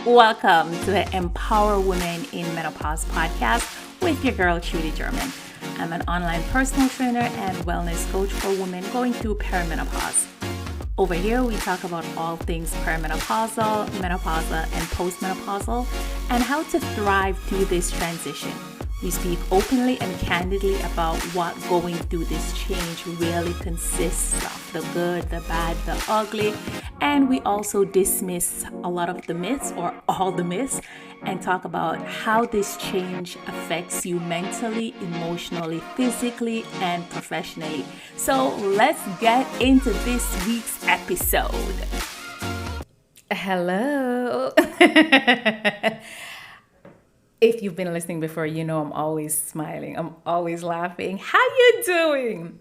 Welcome to the Empower Women in Menopause podcast with your girl, Trudy German. I'm an online personal trainer and wellness coach for women going through perimenopause. Over here, we talk about all things perimenopausal, menopausal, and postmenopausal, and how to thrive through this transition. We speak openly and candidly about what going through this change really consists of, the good, the bad, the ugly, and we also dismiss a lot of the myths or all the myths and talk about how this change affects you mentally, emotionally, physically, and professionally. So let's get into this week's episode. Hello. If you've been listening before, you know I'm always smiling. I'm always laughing. How you doing?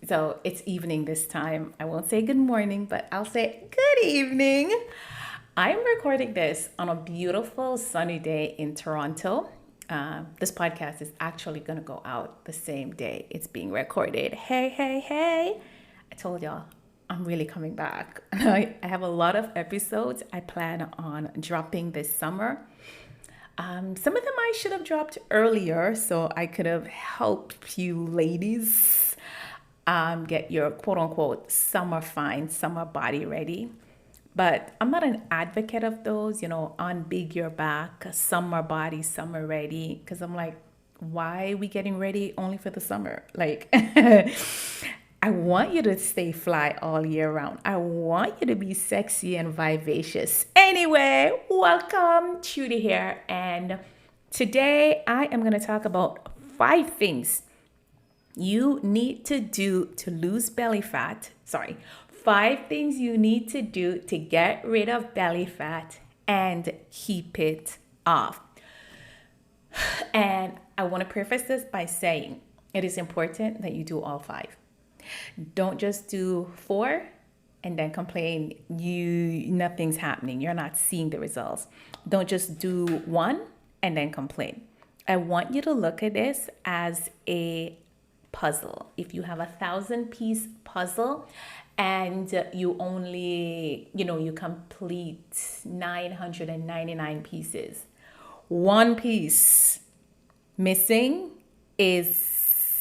So it's evening this time. I won't say good morning, but I'll say good evening. I'm recording this on a beautiful sunny day in Toronto. This podcast is actually going to go out the same day it's being recorded. Hey. I told y'all I'm really coming back. I have a lot of episodes I plan on dropping this summer. Some of them I should have dropped earlier so I could have helped you ladies get your quote-unquote summer fine, summer body ready. But I'm not an advocate of those, on big your back, summer body, summer ready. Because I'm like, why are we getting ready only for the summer? Like, I want you to stay fly all year round. I want you to be sexy and vivacious. Anyway, welcome, Trudy here. And today I am going to talk about 5 things you need to do to lose belly fat. 5 things you need to do to get rid of belly fat and keep it off. And I want to preface this by saying it is important that you do all 5. Don't just do 4 and then complain nothing's happening. You're not seeing the results. Don't just do 1 and then complain. I want you to look at this as a puzzle. If you have 1,000-piece puzzle and you only, you complete 999 pieces, 1 piece missing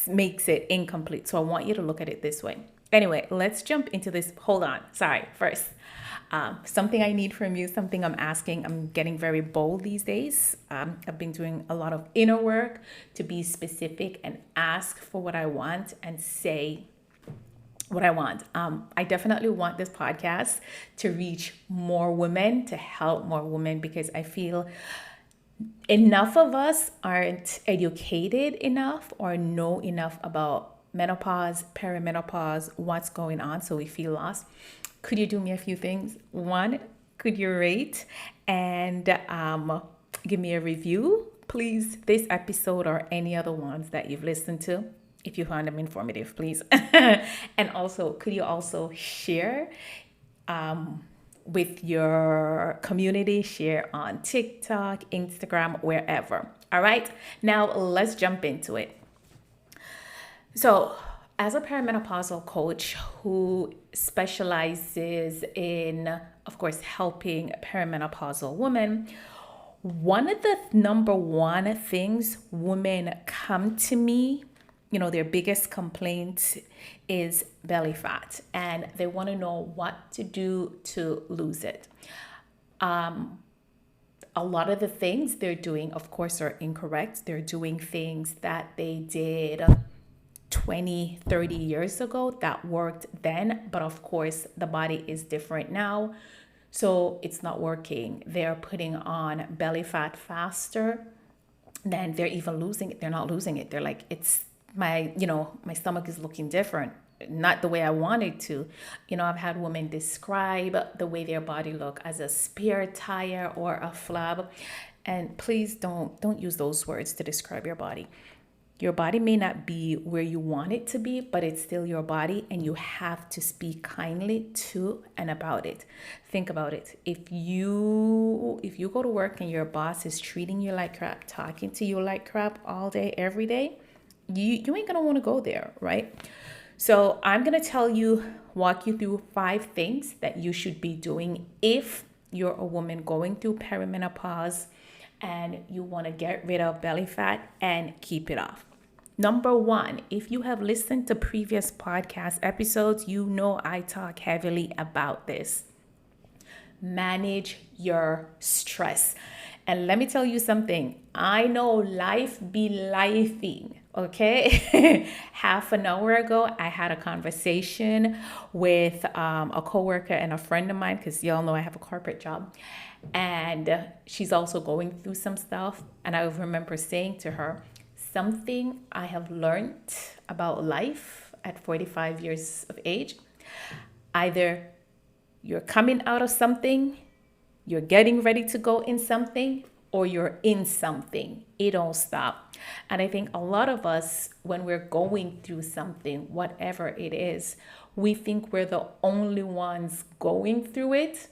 makes it incomplete. So I want you to look at it this way. Anyway, let's jump into this. Hold on. First, something I need from you, something I'm asking. I'm getting very bold these days. I've been doing a lot of inner work to be specific and ask for what I want and say what I want. I definitely want this podcast to reach more women, to help more women, because I feel enough of us aren't educated enough or know enough about menopause, perimenopause, what's going on, so we feel lost. Could you do me a few things? 1, could you rate and give me a review, please, this episode or any other ones that you've listened to, if you found them informative, please. And also, could you also share with your community, share on TikTok, Instagram, wherever. All right, now let's jump into it. So as a perimenopausal coach who specializes in, of course, helping perimenopausal women, one of the number 1 things women come to me, their biggest complaint is belly fat, and they want to know what to do to lose it. A lot of the things they're doing, of course, are incorrect. They're doing things that they did 20, 30 years ago that worked then, but of course the body is different now, so it's not working. They're putting on belly fat faster than they're even losing it. They're not losing it. They're like, it's my stomach is looking different, not the way I wanted to. I've had women describe the way their body look as a spare tire or a flab, and please don't use those words to describe your body. Your body may not be where you want it to be, but it's still your body, and you have to speak kindly to and about it. Think about it. If you go to work and your boss is treating you like crap, talking to you like crap all day, every day, you ain't gonna want to go there, right? So I'm gonna walk you through 5 things that you should be doing if you're a woman going through perimenopause and you want to get rid of belly fat and keep it off. Number one, if you have listened to previous podcast episodes, you know I talk heavily about this. Manage your stress. And let me tell you something. I know life be lifing, okay? Half an hour ago, I had a conversation with a coworker and a friend of mine, because y'all know I have a corporate job. And she's also going through some stuff. And I remember saying to her, something I have learned about life at 45 years of age, either you're coming out of something, you're getting ready to go in something, or you're in something. It don't stop. And I think a lot of us, when we're going through something, whatever it is, we think we're the only ones going through it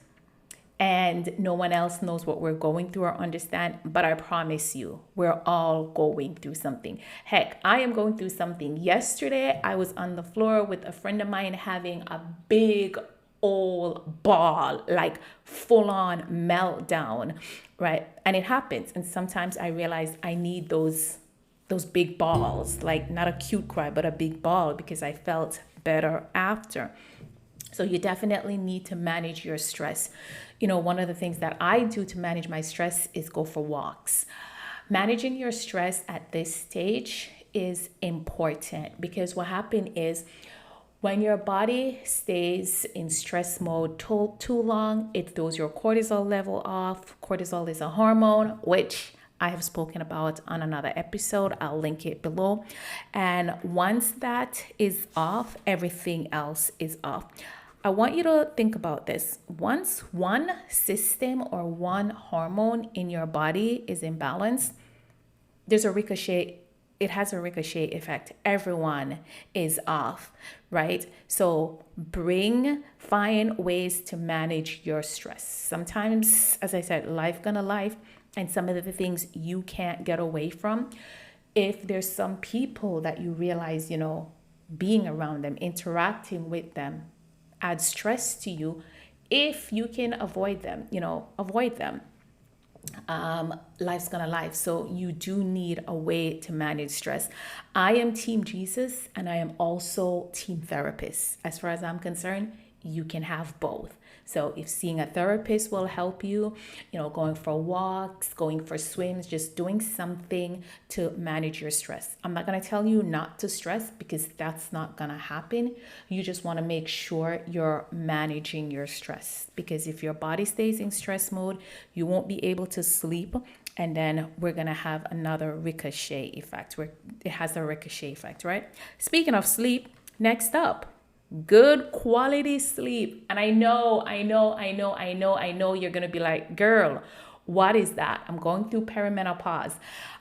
and no one else knows what we're going through or understand. But I promise you, we're all going through something. Heck, I am going through something. Yesterday, I was on the floor with a friend of mine having a big old ball, like full on meltdown, right? And it happens. And sometimes I realize I need those big balls, like not a cute cry, but a big ball, because I felt better after. So you definitely need to manage your stress. You know, one of the things that I do to manage my stress is go for walks. Managing your stress at this stage is important, because what happens is when your body stays in stress mode too long, it throws your cortisol level off. Cortisol is a hormone, which I have spoken about on another episode. I'll link it below. And once that is off, everything else is off. I want you to think about this. Once one system or one hormone in your body is imbalanced, there's a ricochet. It has a ricochet effect. Everyone is off, right? So find ways to manage your stress. Sometimes, as I said, life gonna life, and some of the things you can't get away from. If there's some people that you realize, being around them, interacting with them, adds stress to you, if you can avoid them, avoid them. Life's gonna life. So you do need a way to manage stress. I am team Jesus and I am also team therapist. As far as I'm concerned, you can have both. So if seeing a therapist will help you, going for walks, going for swims, just doing something to manage your stress. I'm not going to tell you not to stress, because that's not going to happen. You just want to make sure you're managing your stress, because if your body stays in stress mode, you won't be able to sleep. And then we're going to have another ricochet effect where it has a ricochet effect, right? Speaking of sleep, next up, good quality sleep. And I know you're going to be like, girl, what is that? I'm going through perimenopause.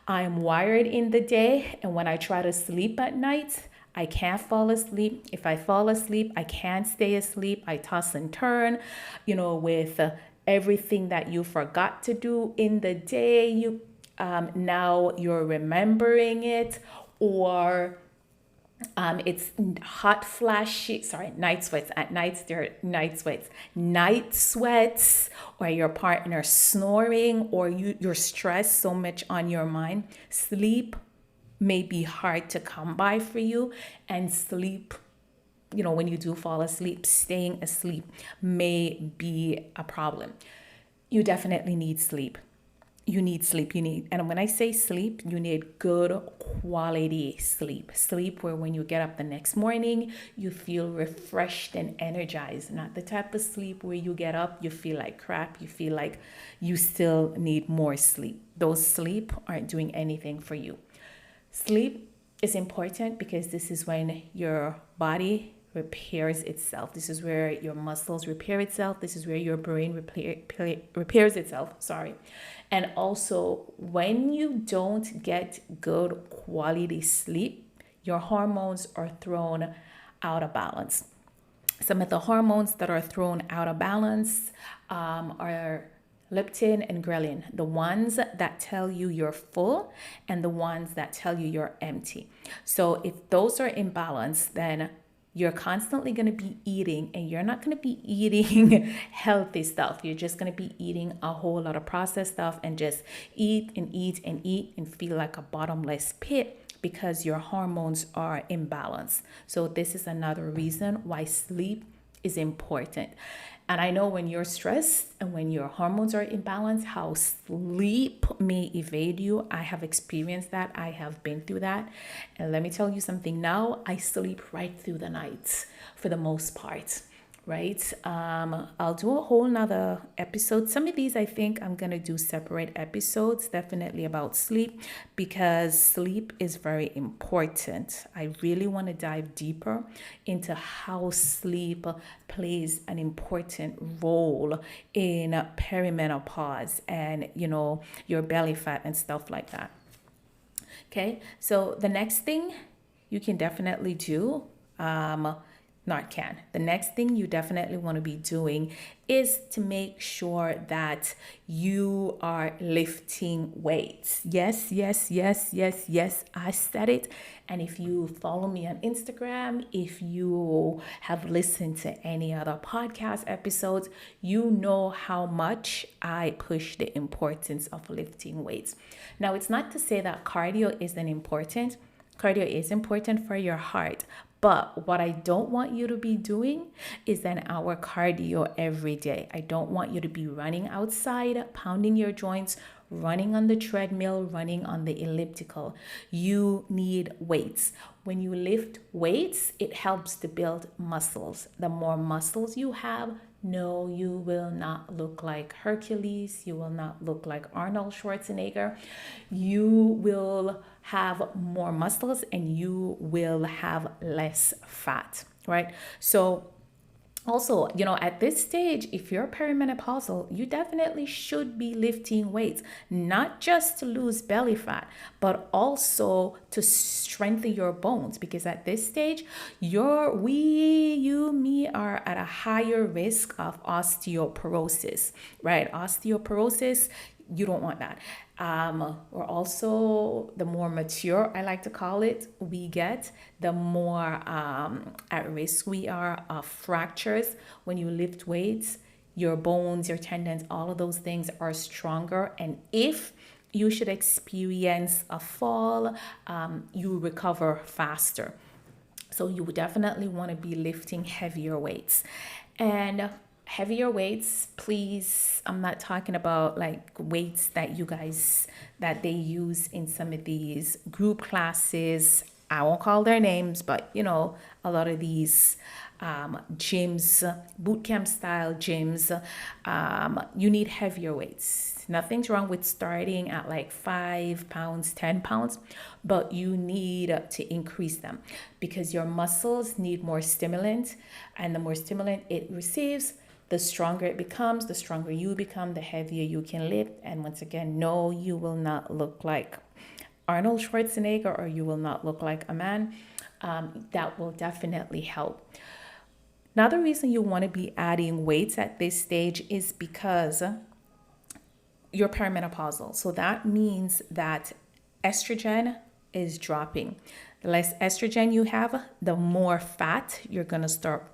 I'm wired in the day, and when I try to sleep at night, I can't fall asleep. If I fall asleep, I can't stay asleep. I toss and turn, with everything that you forgot to do in the day. Now you're remembering it, or it's night sweats. At nights, there are night sweats, or your partner snoring, or you're stressed so much on your mind. Sleep may be hard to come by for you, and sleep, when you do fall asleep, staying asleep may be a problem. You definitely need sleep. And when I say sleep, you need good quality sleep. Sleep where when you get up the next morning, you feel refreshed and energized. Not the type of sleep where you get up, you feel like crap, you feel like you still need more sleep. Those sleep aren't doing anything for you. Sleep is important because this is when your body repairs itself. This is where your muscles repair itself. This is where your brain repairs itself. And also, when you don't get good quality sleep, your hormones are thrown out of balance. Some of the hormones that are thrown out of balance are leptin and ghrelin, the ones that tell you you're full and the ones that tell you you're empty. So if those are imbalanced, then you're constantly going to be eating, and you're not going to be eating healthy stuff. You're just going to be eating a whole lot of processed stuff and just eat and eat and eat and feel like a bottomless pit because your hormones are imbalanced. So this is another reason why sleep is important. And I know when you're stressed and when your hormones are imbalanced, how sleep may evade you. I have experienced that. I have been through that. And let me tell you something now, I sleep right through the night for the most part. Right? I'll do a whole nother episode. Some of these I think I'm gonna do separate episodes, definitely about sleep, because sleep is very important. I really want to dive deeper into how sleep plays an important role in perimenopause and your belly fat and stuff like that. Okay, so the next thing you can definitely do, the next thing you definitely want to be doing is to make sure that you are lifting weights. Yes, yes, yes, yes, yes. I said it. And if you follow me on Instagram, if you have listened to any other podcast episodes, you know how much I push the importance of lifting weights. Now, it's not to say that cardio isn't important. Cardio is important for your heart. But what I don't want you to be doing is an hour cardio every day. I don't want you to be running outside, pounding your joints, running on the treadmill, running on the elliptical. You need weights. When you lift weights, it helps to build muscles. The more muscles you have, no, you will not look like Hercules. You will not look like Arnold Schwarzenegger. You will have more muscles and you will have less fat, right? So also, at this stage, if you're perimenopausal, you definitely should be lifting weights, not just to lose belly fat, but also to strengthen your bones. Because at this stage, me are at a higher risk of osteoporosis, right? Osteoporosis, you don't want that. Or also, the more mature, I like to call it, we get, the more at risk we are of fractures. When you lift weights, your bones, your tendons, all of those things are stronger. And if you should experience a fall, you recover faster. So you would definitely want to be lifting heavier weights. And heavier weights, please, I'm not talking about like weights that they use in some of these group classes. I won't call their names, but a lot of these gyms, boot camp style gyms, you need heavier weights. Nothing's wrong with starting at like 5 pounds, 10 pounds, but you need to increase them because your muscles need more stimulant, and the more stimulant it receives, the stronger it becomes, the stronger you become, the heavier you can lift. And once again, no, you will not look like Arnold Schwarzenegger, or you will not look like a man. That will definitely help. Another reason you want to be adding weights at this stage is because you're perimenopausal. So that means that estrogen is dropping. The less estrogen you have, the more fat you're going to start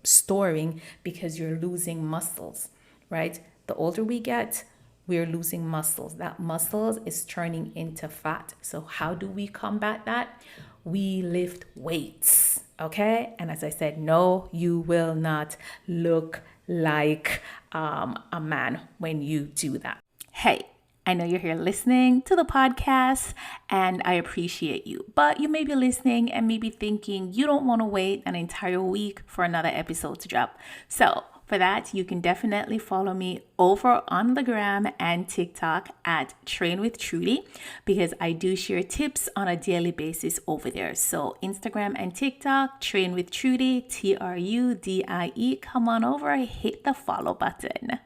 storing because you're losing muscles, right? The older we get, we're losing muscles. That muscles is turning into fat. So how do we combat that? We lift weights, okay? And as I said, no, you will not look like a man when you do that. Hey, I know you're here listening to the podcast and I appreciate you, but you may be listening and maybe thinking you don't want to wait an entire week for another episode to drop. So for that, you can definitely follow me over on the gram and TikTok at Train with Trudy, because I do share tips on a daily basis over there. So Instagram and TikTok, Train with Trudy, TRUDIE. Come on over, hit the follow button.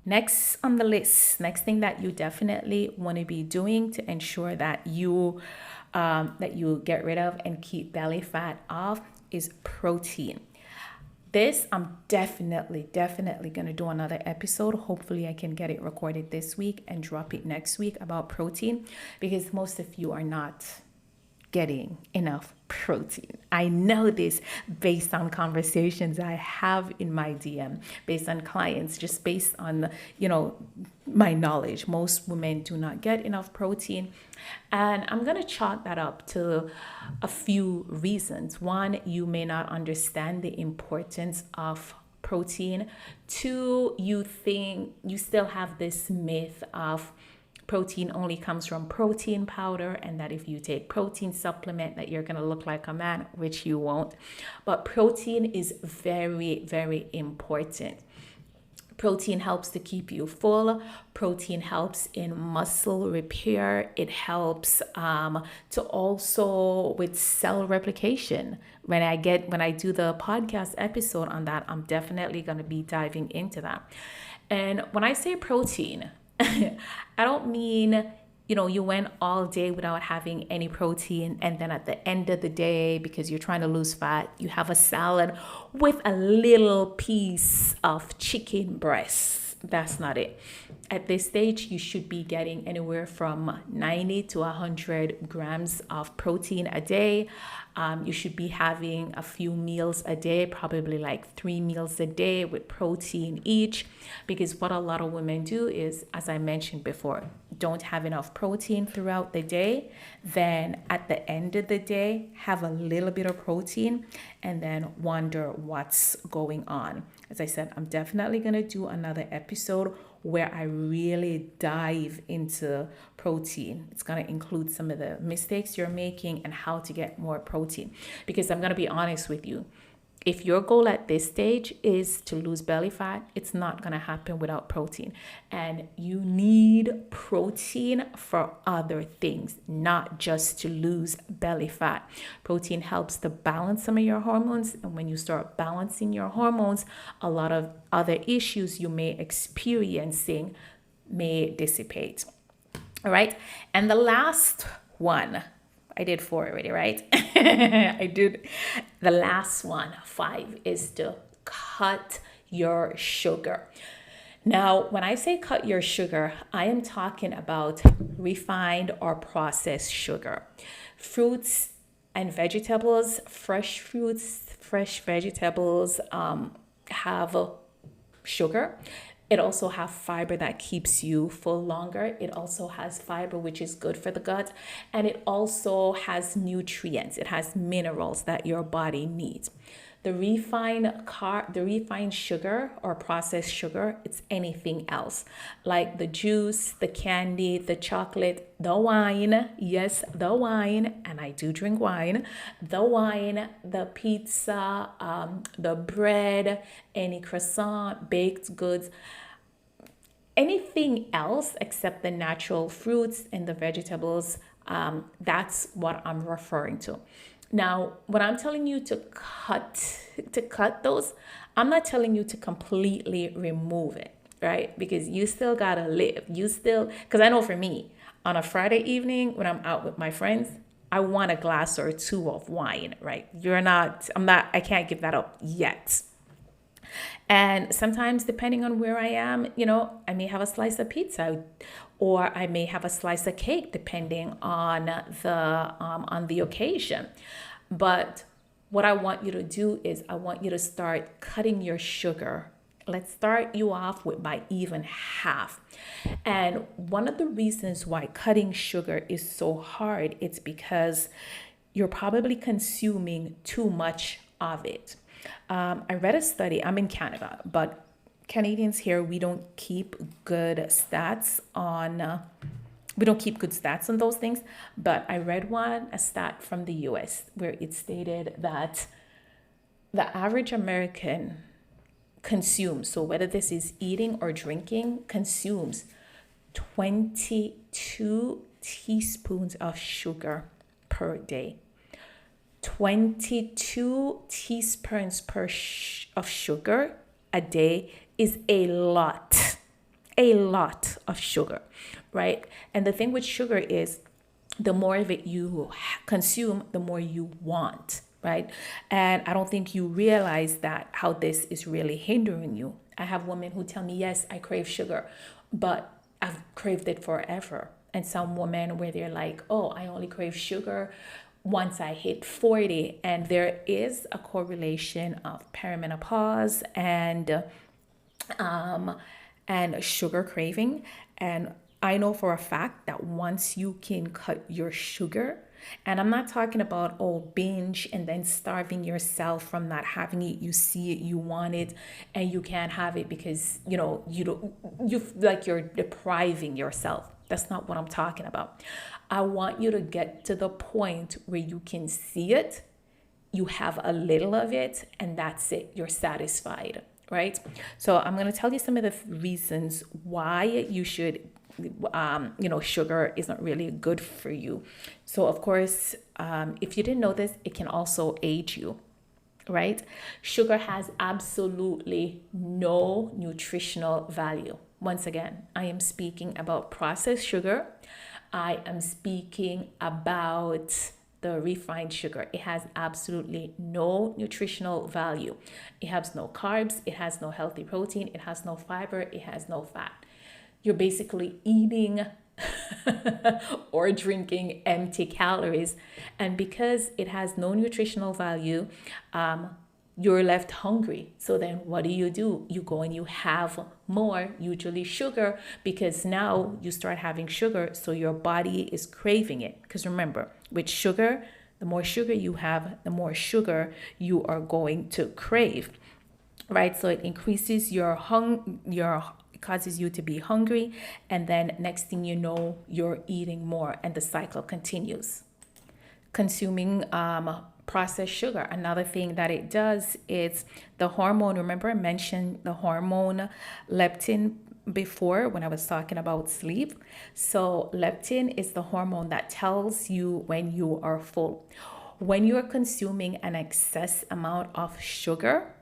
Next on the list, next thing that you definitely want to be doing to ensure that you get rid of and keep belly fat off is protein. This, I'm definitely going to do another episode. Hopefully I can get it recorded this week and drop it next week about protein, because most of you are not getting enough protein. I know this based on conversations I have in my DM, based on clients, just based on, my knowledge. Most women do not get enough protein. And I'm going to chalk that up to a few reasons. One, you may not understand the importance of protein. Two, you think you still have this myth of protein only comes from protein powder, and that if you take protein supplement that you're going to look like a man, which you won't. But protein is very, very important. Protein helps to keep you full. Protein helps in muscle repair. It helps to also with cell replication. When I do the podcast episode on that, I'm definitely going to be diving into that. And when I say protein, I don't mean, you went all day without having any protein, and then at the end of the day, because you're trying to lose fat, you have a salad with a little piece of chicken breast. That's not it. At this stage, you should be getting anywhere from 90 to 100 grams of protein a day. You should be having a few meals a day, probably like 3 meals a day with protein each. Because what a lot of women do is, as I mentioned before, don't have enough protein throughout the day. Then at the end of the day, have a little bit of protein and then wonder what's going on. As I said, I'm definitely going to do another episode where I really dive into protein. It's going to include some of the mistakes you're making and how to get more protein. Because I'm going to be honest with you. If your goal at this stage is to lose belly fat, it's not going to happen without protein. And you need protein for other things, not just to lose belly fat. Protein helps to balance some of your hormones. And when you start balancing your hormones, a lot of other issues you may experiencing may dissipate. All right. And the last one, I did 4 already, right? I did. The last one, 5, is to cut your sugar. Now, when I say cut your sugar, I am talking about refined or processed sugar. Fruits and vegetables, fresh fruits, fresh vegetables have sugar. It also has fiber that keeps you full longer. It also has fiber, which is good for the gut. And it also has nutrients. It has minerals that your body needs. The refined sugar or processed sugar, it's anything else, like the juice, the candy, the chocolate, the wine. Yes, the wine, and I do drink wine. The wine, the pizza, the bread, any croissant, baked goods. Anything else except the natural fruits and the vegetables, that's what I'm referring to. Now, when I'm telling you to cut those, I'm not telling you to completely remove it, right? Because you still gotta live. Because I know for me, on a Friday evening when I'm out with my friends, I want a glass or 2 of wine, right? I can't give that up yet. And sometimes, depending on where I am, I may have a slice of pizza, or I may have a slice of cake, depending on the occasion. But what I want you to do is I want you to start cutting your sugar. Let's start you off with by even half. And one of the reasons why cutting sugar is so hard, it's because you're probably consuming too much of it. I read a study. I'm in Canada, but Canadians here, we don't keep good stats on those things. But I read a stat from the US where it stated that the average American consumes, so whether this is eating or drinking, consumes 22 teaspoons of sugar per day. 22 teaspoons of sugar a day is a lot of sugar, right? And the thing with sugar is the more of it you consume, the more you want, right? And I don't think you realize that how this is really hindering you. I have women who tell me, yes, I crave sugar, but I've craved it forever. And some women where they're like, oh, I only crave sugar once I hit 40. And there is a correlation of perimenopause um, and sugar craving. And I know for a fact that once you can cut your sugar, and I'm not talking about binge and then starving yourself from not having it. You see it, you want it, and you can't have it because you don't. You like you're depriving yourself. That's not what I'm talking about. I want you to get to the point where you can see it, you have a little of it, and that's it. You're satisfied, right? So I'm going to tell you some of the reasons why you should sugar isn't really good for you. So of course, if you didn't know this, it can also age you, right? Sugar has absolutely no nutritional value. Once again, I am speaking about processed sugar. I am speaking about the refined sugar. It has absolutely no nutritional value. It has no carbs, it has no healthy protein, it has no fiber, it has no fat. You're basically eating or drinking empty calories. And because it has no nutritional value, you're left hungry. So then what do? You go and you have more, usually sugar, because now you start having sugar. So your body is craving it. Because remember, with sugar, the more sugar you have, the more sugar you are going to crave, right? So it increases your causes you to be hungry, and then next thing you know, you're eating more, and the cycle continues. Consuming processed sugar, another thing that it does is the hormone. Remember I mentioned the hormone leptin before when I was talking about sleep. So leptin is the hormone that tells you when you are full. When you are consuming an excess amount of sugar,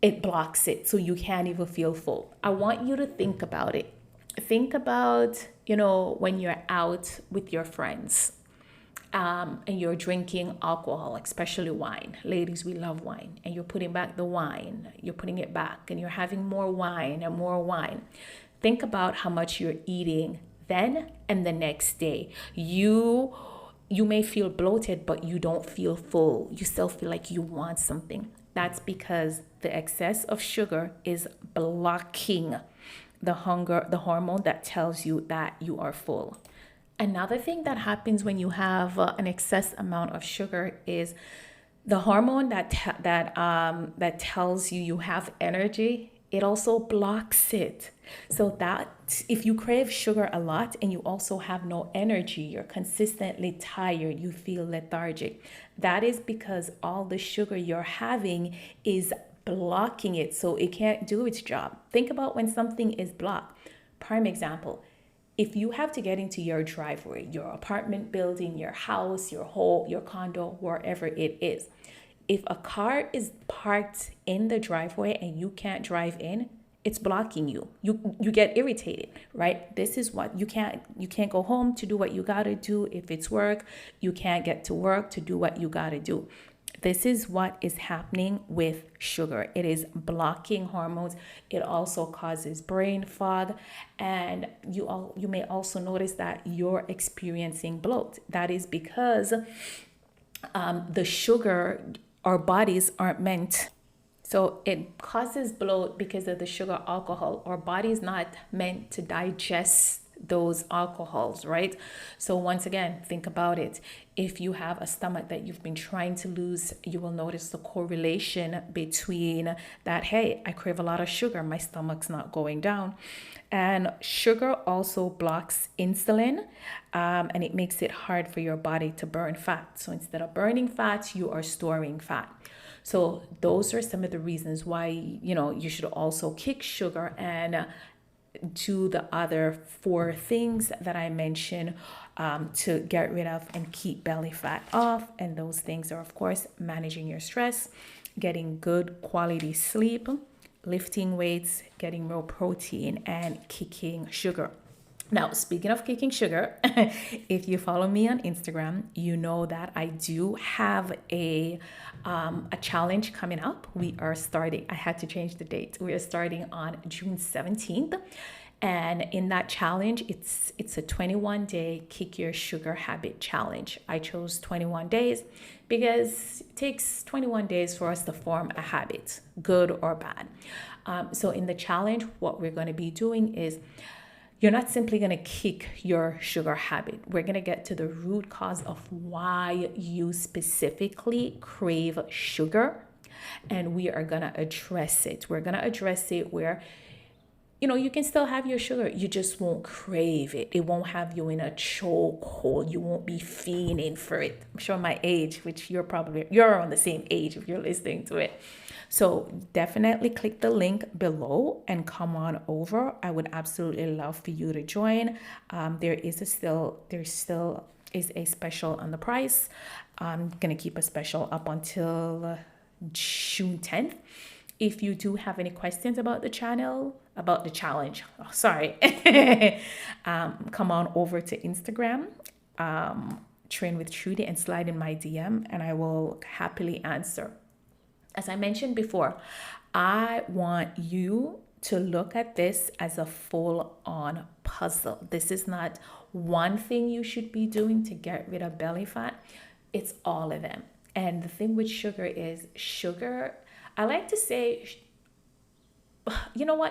it blocks it, so you can't even feel full. I want you to think about it. Think about, when you're out with your friends, and you're drinking alcohol, especially wine. Ladies, we love wine. And you're putting back the wine, you're putting it back, and you're having more wine and more wine. Think about how much you're eating then and the next day. You may feel bloated, but you don't feel full. You still feel like you want something. That's because the excess of sugar is blocking the hormone that tells you that you are full. Another thing that happens when you have an excess amount of sugar is the hormone that tells you have energy. It also blocks it. So that if you crave sugar a lot and you also have no energy, you're consistently tired, you feel lethargic. That is because all the sugar you're having is blocking it, so it can't do its job. Think about when something is blocked. Prime example. If you have to get into your driveway, your apartment building, your house, your condo, wherever it is, if a car is parked in the driveway and you can't drive in, it's blocking you. You get irritated, right? This is what you can't go home to do what you got to do. If it's work, you can't get to work to do what you got to do. This is what is happening with sugar. It is blocking hormones. It also causes brain fog, and you may also notice that you're experiencing bloat. That is because the sugar, our bodies aren't meant. So it causes bloat because of the sugar alcohol. Our body is not meant to digest those alcohols, right? So once again, think about it. If you have a stomach that you've been trying to lose, you will notice the correlation between that. Hey, I crave a lot of sugar, my stomach's not going down. And sugar also blocks insulin, and it makes it hard for your body to burn fat. So instead of burning fat, you are storing fat. So those are some of the reasons why you should also kick sugar and do the other 4 things that I mentioned to get rid of and keep belly fat off. And those things are, of course, managing your stress, getting good quality sleep, lifting weights, getting more protein, and kicking sugar. Now, speaking of kicking sugar, if you follow me on Instagram, you know that I do have a challenge coming up. We are starting, I had to change the date. We are starting on June 17th. And in that challenge, it's a 21-day kick your sugar habit challenge. I chose 21 days because it takes 21 days for us to form a habit, good or bad. So in the challenge, what we're going to be doing is you're not simply going to kick your sugar habit. We're going to get to the root cause of why you specifically crave sugar. And we are going to address it. We're going to address it where you can still have your sugar. You just won't crave it. It won't have you in a chokehold. You won't be fiending for it. I'm sure my age, which you're on the same age if you're listening to it. So definitely click the link below and come on over. I would absolutely love for you to join. There still is a special on the price. I'm gonna keep a special up until June 10th. If you do have any questions about the challenge, come on over to Instagram, Train with Trudy, and slide in my DM, and I will happily answer. As I mentioned before, I want you to look at this as a full-on puzzle. This is not one thing you should be doing to get rid of belly fat. It's all of them. And the thing with sugar, I like to say,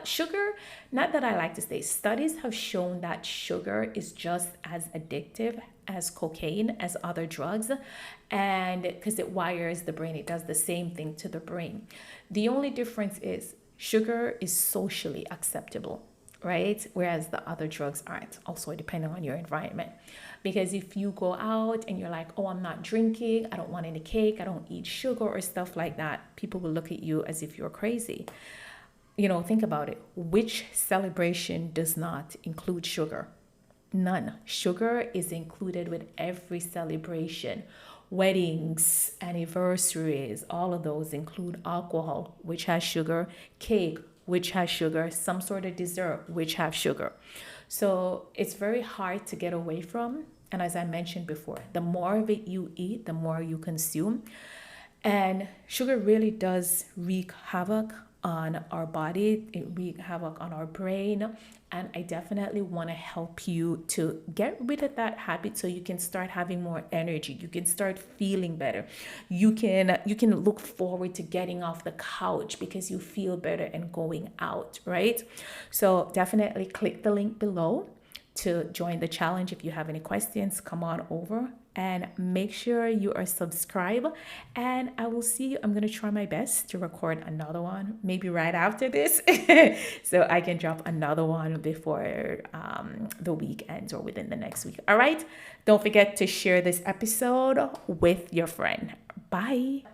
sugar, not that I like to say, studies have shown that sugar is just as addictive as cocaine, as other drugs, and because it wires the brain, it does the same thing to the brain. The only difference is sugar is socially acceptable, right? Whereas the other drugs aren't, also depending on your environment. Because if you go out and you're like, oh, I'm not drinking, I don't want any cake, I don't eat sugar or stuff like that, people will look at you as if you're crazy. Think about it. Which celebration does not include sugar? None. Sugar is included with every celebration. Weddings, anniversaries, all of those include alcohol, which has sugar, cake, which has sugar, some sort of dessert, which have sugar. So it's very hard to get away from. And as I mentioned before, the more of it you eat, the more you consume. And sugar really does wreak havoc on our body. It wreaks havoc on our brain. And I definitely want to help you to get rid of that habit so you can start having more energy. You can start feeling better. You can look forward to getting off the couch because you feel better and going out, right? So definitely click the link below to join the challenge. If you have any questions, come on over and make sure you are subscribed. And I will see you. I'm going to try my best to record another one, maybe right after this, so I can drop another one before the week ends or within the next week. All right. Don't forget to share this episode with your friend. Bye.